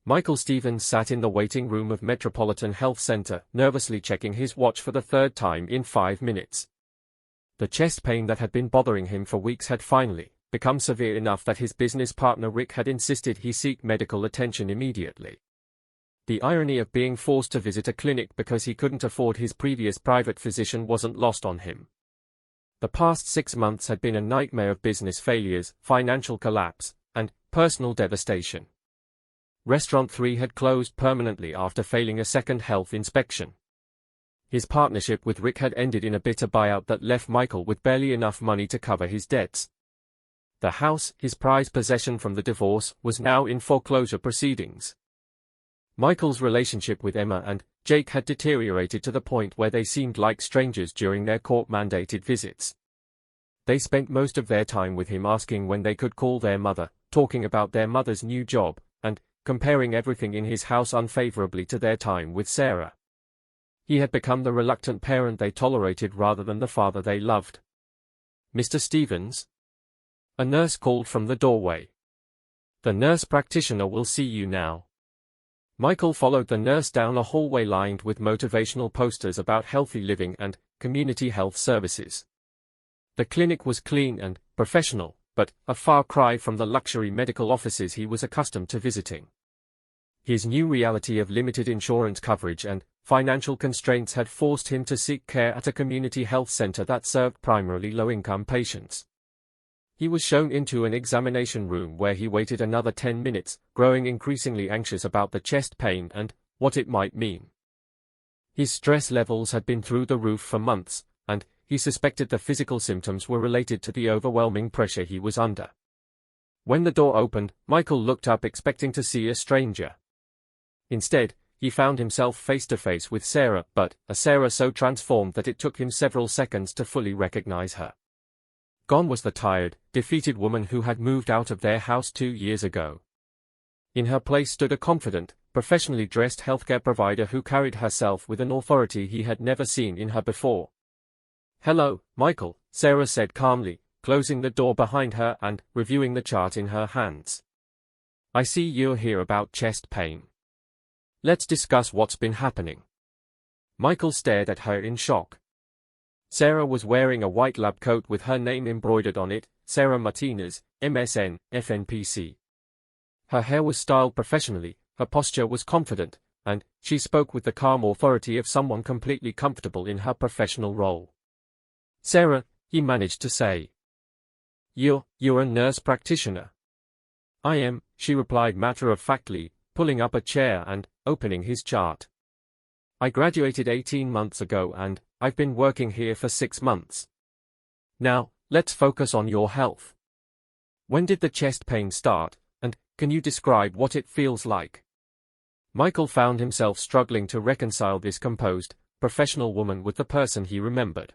Michael Stevens sat in the waiting room of Metropolitan Health Center, nervously checking his watch for the third time in 5 minutes. The chest pain that had been bothering him for weeks had finally become severe enough that his business partner Rick had insisted he seek medical attention immediately. The irony of being forced to visit a clinic because he couldn't afford his previous private physician wasn't lost on him. The past 6 months had been a nightmare of business failures, financial collapse, and personal devastation. Restaurant 3 had closed permanently after failing a second health inspection. His partnership with Rick had ended in a bitter buyout that left Michael with barely enough money to cover his debts. The house, his prized possession from the divorce, was now in foreclosure proceedings. Michael's relationship with Emma and Jake had deteriorated to the point where they seemed like strangers during their court-mandated visits. They spent most of their time with him asking when they could call their mother, talking about their mother's new job, and comparing everything in his house unfavorably to their time with Sarah. He had become the reluctant parent they tolerated rather than the father they loved. "Mr. Stevens?" A nurse called from the doorway. The nurse practitioner will see you now. Michael followed the nurse down a hallway lined with motivational posters about healthy living and community health services. The clinic was clean and professional, but a far cry from the luxury medical offices he was accustomed to visiting. His new reality of limited insurance coverage and financial constraints had forced him to seek care at a community health center that served primarily low-income patients. He was shown into an examination room where he waited another 10 minutes, growing increasingly anxious about the chest pain and what it might mean. His stress levels had been through the roof for months, and he suspected the physical symptoms were related to the overwhelming pressure he was under. When the door opened, Michael looked up expecting to see a stranger. Instead, he found himself face to face with Sarah, but a Sarah so transformed that it took him several seconds to fully recognize her. Gone was the tired, defeated woman who had moved out of their house 2 years ago. In her place stood a confident, professionally dressed healthcare provider who carried herself with an authority he had never seen in her before. "Hello, Michael," Sarah said calmly, closing the door behind her and reviewing the chart in her hands. "I see you're here about chest pain. Let's discuss what's been happening." Michael stared at her in shock. Sarah was wearing a white lab coat with her name embroidered on it, Sarah Martinez, MSN, FNPC. Her hair was styled professionally, her posture was confident, and she spoke with the calm authority of someone completely comfortable in her professional role. "Sarah," he managed to say. You're a nurse practitioner." "I am," she replied matter-of-factly, pulling up a chair and opening his chart. "I graduated 18 months ago and I've been working here for 6 months. Now, let's focus on your health. When did the chest pain start, and can you describe what it feels like?" Michael found himself struggling to reconcile this composed, professional woman with the person he remembered.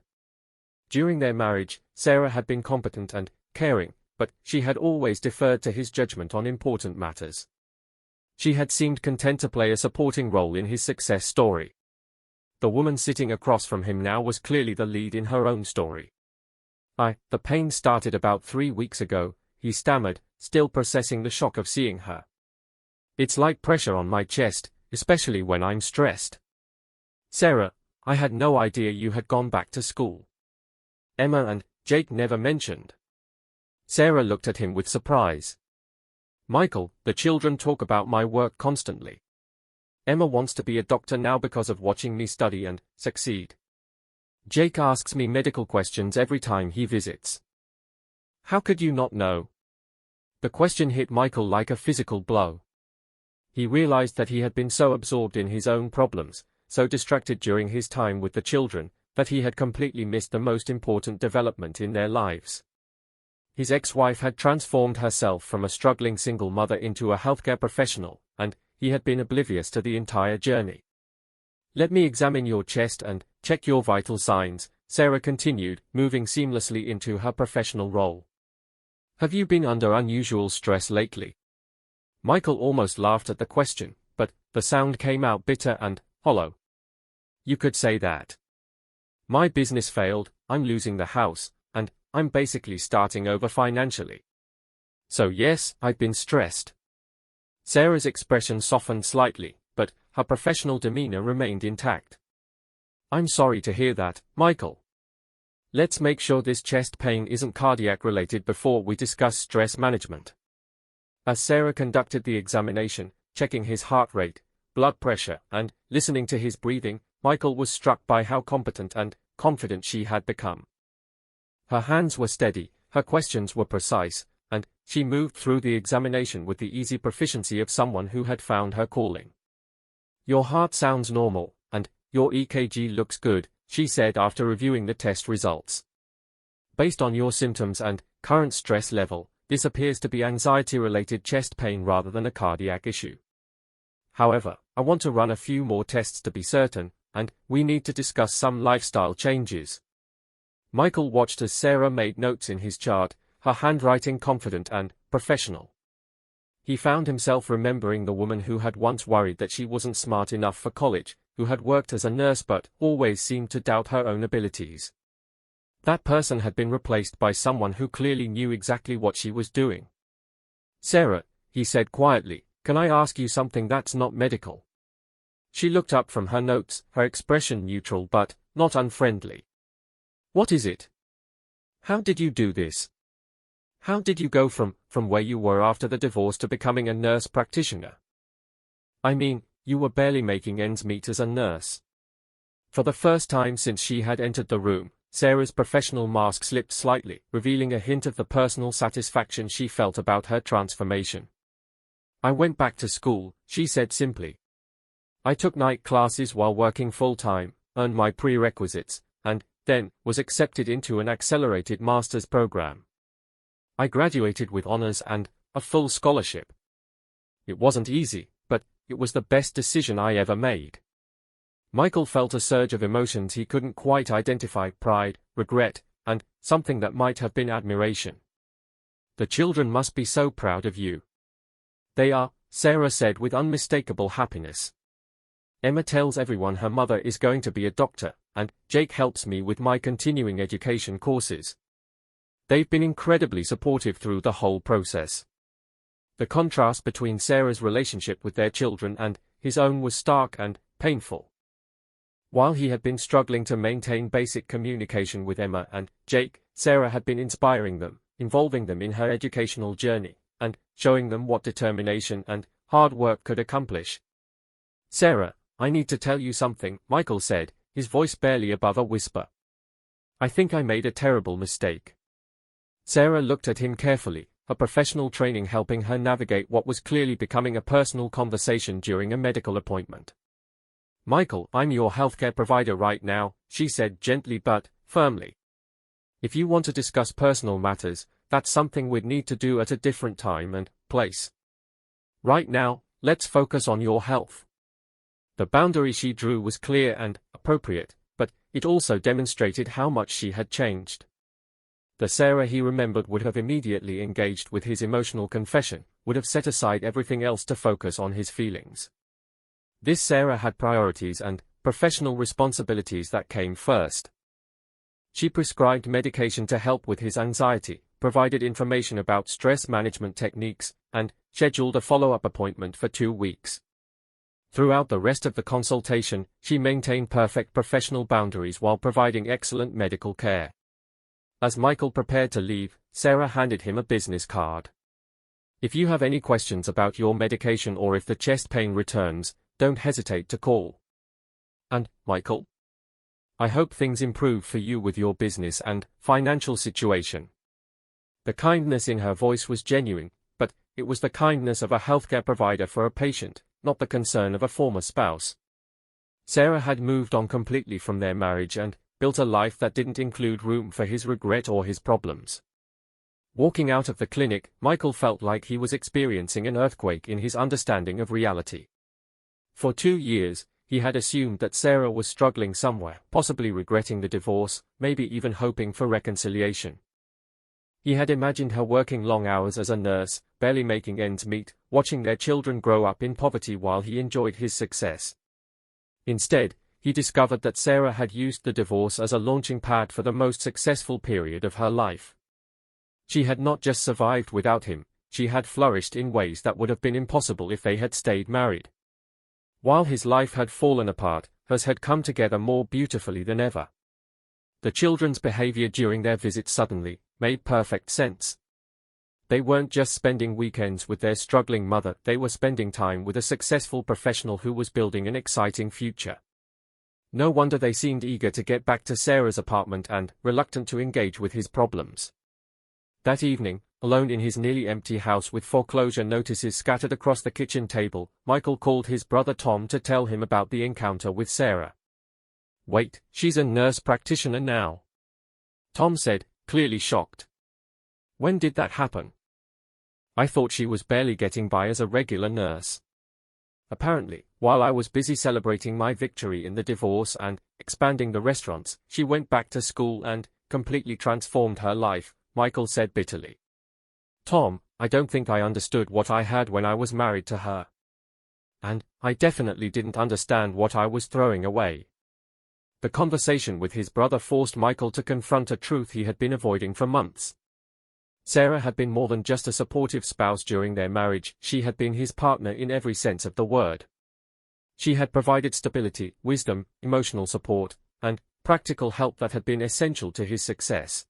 During their marriage, Sarah had been competent and caring, but she had always deferred to his judgment on important matters. She had seemed content to play a supporting role in his success story. The woman sitting across from him now was clearly the lead in her own story. The pain started about 3 weeks ago," he stammered, still processing the shock of seeing her. "It's like pressure on my chest, especially when I'm stressed." "Sarah, I had no idea you had gone back to school. Emma and Jake never mentioned." Sarah looked at him with surprise. "Michael, the children talk about my work constantly. Emma wants to be a doctor now because of watching me study and succeed. Jake asks me medical questions every time he visits. How could you not know?" The question hit Michael like a physical blow. He realized that he had been so absorbed in his own problems, so distracted during his time with the children, that he had completely missed the most important development in their lives. His ex-wife had transformed herself from a struggling single mother into a healthcare professional, and he had been oblivious to the entire journey. "Let me examine your chest and check your vital signs," Sarah continued, moving seamlessly into her professional role. "Have you been under unusual stress lately?" Michael almost laughed at the question, but the sound came out bitter and hollow. "You could say that. My business failed, I'm losing the house, and I'm basically starting over financially. So yes, I've been stressed." Sarah's expression softened slightly, but her professional demeanor remained intact. "I'm sorry to hear that, Michael. Let's make sure this chest pain isn't cardiac-related before we discuss stress management." As Sarah conducted the examination, checking his heart rate, blood pressure, and listening to his breathing, Michael was struck by how competent and confident she had become. Her hands were steady, her questions were precise, and she moved through the examination with the easy proficiency of someone who had found her calling. "Your heart sounds normal, and your EKG looks good," she said after reviewing the test results. "Based on your symptoms and current stress level, this appears to be anxiety-related chest pain rather than a cardiac issue. However, I want to run a few more tests to be certain, and we need to discuss some lifestyle changes." Michael watched as Sarah made notes in his chart, her handwriting confident and professional. He found himself remembering the woman who had once worried that she wasn't smart enough for college, who had worked as a nurse but always seemed to doubt her own abilities. That person had been replaced by someone who clearly knew exactly what she was doing. "Sarah, he said quietly, "can I ask you something that's not medical?" She looked up from her notes, her expression neutral but not unfriendly. "What is it? How did you do this? How did you go from where you were after the divorce to becoming a nurse practitioner? I mean, you were barely making ends meet as a nurse." For the first time since she had entered the room, Sarah's professional mask slipped slightly, revealing a hint of the personal satisfaction she felt about her transformation. "I went back to school," she said simply. "I took night classes while working full-time, earned my prerequisites, and then was accepted into an accelerated master's program. I graduated with honors and a full scholarship. It wasn't easy, but it was the best decision I ever made." Michael felt a surge of emotions he couldn't quite identify: pride, regret, and something that might have been admiration. "The children must be so proud of you." "They are," Sarah said with unmistakable happiness. "Emma tells everyone her mother is going to be a doctor, and Jake helps me with my continuing education courses. They've been incredibly supportive through the whole process." The contrast between Sarah's relationship with their children and his own was stark and painful. While he had been struggling to maintain basic communication with Emma and Jake, Sarah had been inspiring them, involving them in her educational journey, and showing them what determination and hard work could accomplish. "Sarah, I need to tell you something," Michael said, his voice barely above a whisper. "I think I made a terrible mistake." Sarah looked at him carefully, her professional training helping her navigate what was clearly becoming a personal conversation during a medical appointment. "Michael, I'm your healthcare provider right now," she said gently but firmly. "If you want to discuss personal matters, that's something we'd need to do at a different time and place. Right now, let's focus on your health." The boundary she drew was clear and appropriate, but it also demonstrated how much she had changed. The Sarah he remembered would have immediately engaged with his emotional confession, would have set aside everything else to focus on his feelings. This Sarah had priorities and professional responsibilities that came first. She prescribed medication to help with his anxiety, provided information about stress management techniques, and scheduled a follow-up appointment for 2 weeks. Throughout the rest of the consultation, she maintained perfect professional boundaries while providing excellent medical care. As Michael prepared to leave, Sarah handed him a business card. "If you have any questions about your medication or if the chest pain returns, don't hesitate to call. And, Michael, I hope things improve for you with your business and financial situation." The kindness in her voice was genuine, but it was the kindness of a healthcare provider for a patient, not the concern of a former spouse. Sarah had moved on completely from their marriage and built a life that didn't include room for his regret or his problems. Walking out of the clinic, Michael felt like he was experiencing an earthquake in his understanding of reality. For 2 years, he had assumed that Sarah was struggling somewhere, possibly regretting the divorce, maybe even hoping for reconciliation. He had imagined her working long hours as a nurse, barely making ends meet, watching their children grow up in poverty while he enjoyed his success. Instead, he discovered that Sarah had used the divorce as a launching pad for the most successful period of her life. She had not just survived without him, she had flourished in ways that would have been impossible if they had stayed married. While his life had fallen apart, hers had come together more beautifully than ever. The children's behavior during their visit suddenly made perfect sense. They weren't just spending weekends with their struggling mother, they were spending time with a successful professional who was building an exciting future. No wonder they seemed eager to get back to Sarah's apartment and reluctant to engage with his problems. That evening, alone in his nearly empty house with foreclosure notices scattered across the kitchen table, Michael called his brother Tom to tell him about the encounter with Sarah. "Wait, she's a nurse practitioner now," Tom said, clearly shocked. "When did that happen? I thought she was barely getting by as a regular nurse." "Apparently, while I was busy celebrating my victory in the divorce and expanding the restaurants, she went back to school and completely transformed her life," Michael said bitterly. "Tom, I don't think I understood what I had when I was married to her. And I definitely didn't understand what I was throwing away." The conversation with his brother forced Michael to confront a truth he had been avoiding for months. Sarah had been more than just a supportive spouse during their marriage, she had been his partner in every sense of the word. She had provided stability, wisdom, emotional support, and practical help that had been essential to his success.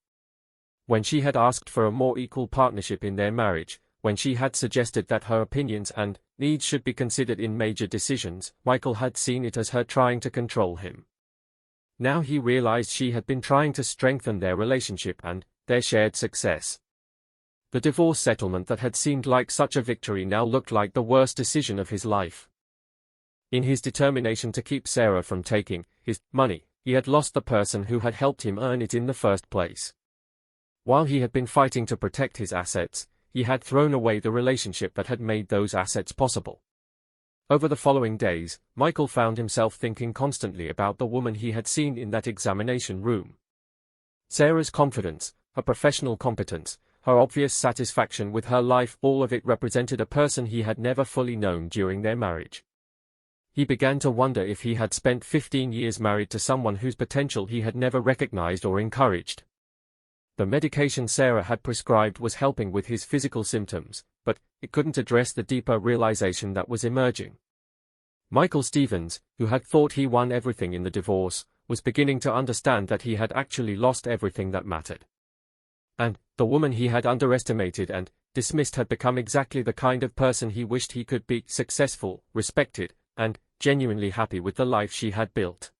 When she had asked for a more equal partnership in their marriage, when she had suggested that her opinions and needs should be considered in major decisions, Michael had seen it as her trying to control him. Now he realized she had been trying to strengthen their relationship and their shared success. The divorce settlement that had seemed like such a victory now looked like the worst decision of his life. In his determination to keep Sarah from taking his money, he had lost the person who had helped him earn it in the first place. While he had been fighting to protect his assets, he had thrown away the relationship that had made those assets possible. Over the following days, Michael found himself thinking constantly about the woman he had seen in that examination room. Sarah's confidence, her professional competence, her obvious satisfaction with her life, all of it represented a person he had never fully known during their marriage. He began to wonder if he had spent 15 years married to someone whose potential he had never recognized or encouraged. The medication Sarah had prescribed was helping with his physical symptoms, but it couldn't address the deeper realization that was emerging. Michael Stevens, who had thought he won everything in the divorce, was beginning to understand that he had actually lost everything that mattered. And the woman he had underestimated and dismissed had become exactly the kind of person he wished he could be: successful, respected, and genuinely happy with the life she had built.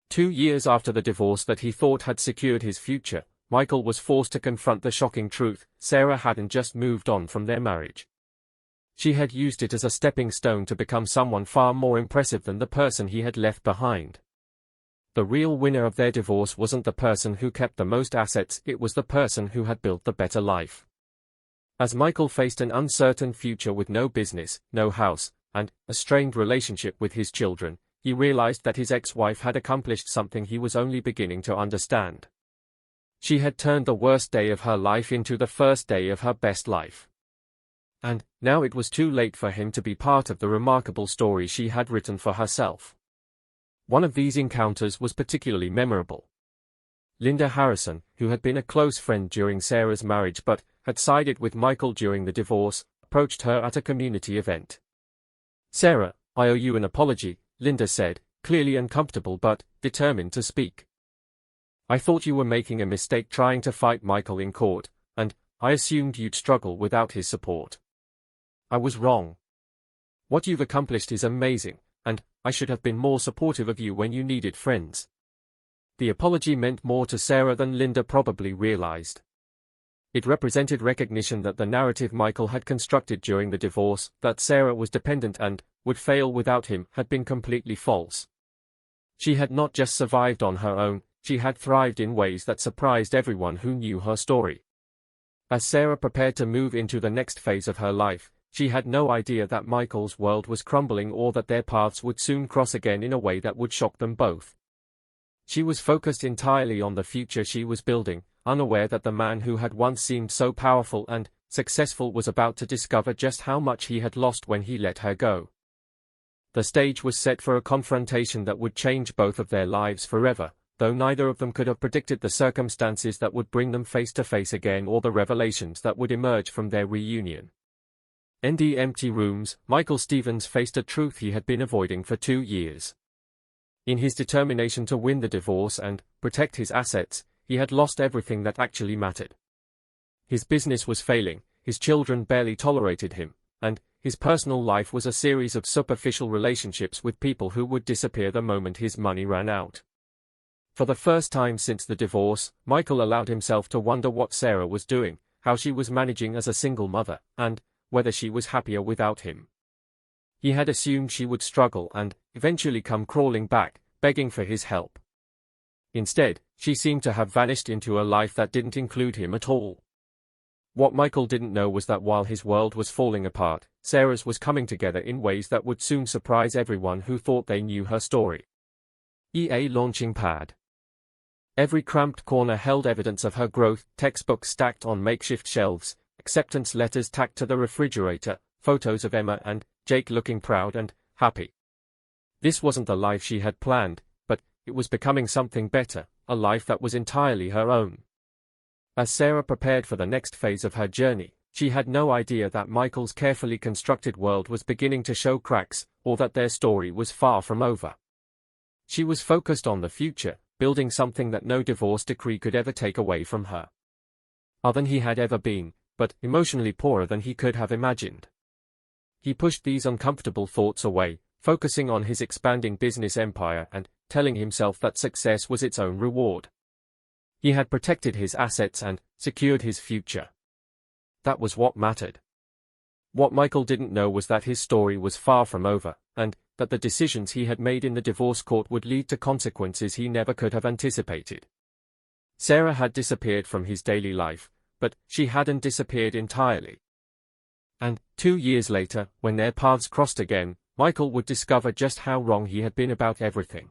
2 years after the divorce that he thought had secured his future, Michael was forced to confront the shocking truth: Sarah hadn't just moved on from their marriage. She had used it as a stepping stone to become someone far more impressive than the person he had left behind. The real winner of their divorce wasn't the person who kept the most assets, it was the person who had built the better life. As Michael faced an uncertain future with no business, no house, and a strained relationship with his children, he realized that his ex-wife had accomplished something he was only beginning to understand. She had turned the worst day of her life into the first day of her best life. And now it was too late for him to be part of the remarkable story she had written for herself. One of these encounters was particularly memorable. Linda Harrison, who had been a close friend during Sarah's marriage but had sided with Michael during the divorce, approached her at a community event. "Sarah, I owe you an apology," Linda said, clearly uncomfortable but determined to speak. "I thought you were making a mistake trying to fight Michael in court, and I assumed you'd struggle without his support. I was wrong. What you've accomplished is amazing, and I should have been more supportive of you when you needed friends." The apology meant more to Sarah than Linda probably realized. It represented recognition that the narrative Michael had constructed during the divorce, that Sarah was dependent and would fail without him, had been completely false. She had not just survived on her own, she had thrived in ways that surprised everyone who knew her story. As Sarah prepared to move into the next phase of her life, she had no idea that Michael's world was crumbling or that their paths would soon cross again in a way that would shock them both. She was focused entirely on the future she was building, unaware that the man who had once seemed so powerful and successful was about to discover just how much he had lost when he let her go. The stage was set for a confrontation that would change both of their lives forever, though neither of them could have predicted the circumstances that would bring them face to face again or the revelations that would emerge from their reunion. In the empty rooms, Michael Stevens faced a truth he had been avoiding for 2 years. In his determination to win the divorce and protect his assets, he had lost everything that actually mattered. His business was failing, his children barely tolerated him, and his personal life was a series of superficial relationships with people who would disappear the moment his money ran out. For the first time since the divorce, Michael allowed himself to wonder what Sarah was doing, how she was managing as a single mother, and whether she was happier without him. He had assumed she would struggle and eventually come crawling back, begging for his help. Instead, she seemed to have vanished into a life that didn't include him at all. What Michael didn't know was that while his world was falling apart, Sarah's was coming together in ways that would soon surprise everyone who thought they knew her story. EA launching pad. Every cramped corner held evidence of her growth: textbooks stacked on makeshift shelves, acceptance letters tacked to the refrigerator, photos of Emma and Jake looking proud and happy. This wasn't the life she had planned, but it was becoming something better, a life that was entirely her own. As Sarah prepared for the next phase of her journey, she had no idea that Michael's carefully constructed world was beginning to show cracks, or that their story was far from over. She was focused on the future, building something that no divorce decree could ever take away from her. Other than he had ever been, but emotionally poorer than he could have imagined. He pushed these uncomfortable thoughts away, focusing on his expanding business empire and telling himself that success was its own reward. He had protected his assets and secured his future. That was what mattered. What Michael didn't know was that his story was far from over, and that the decisions he had made in the divorce court would lead to consequences he never could have anticipated. Sarah had disappeared from his daily life, but she hadn't disappeared entirely. And 2 years later, when their paths crossed again, Michael would discover just how wrong he had been about everything.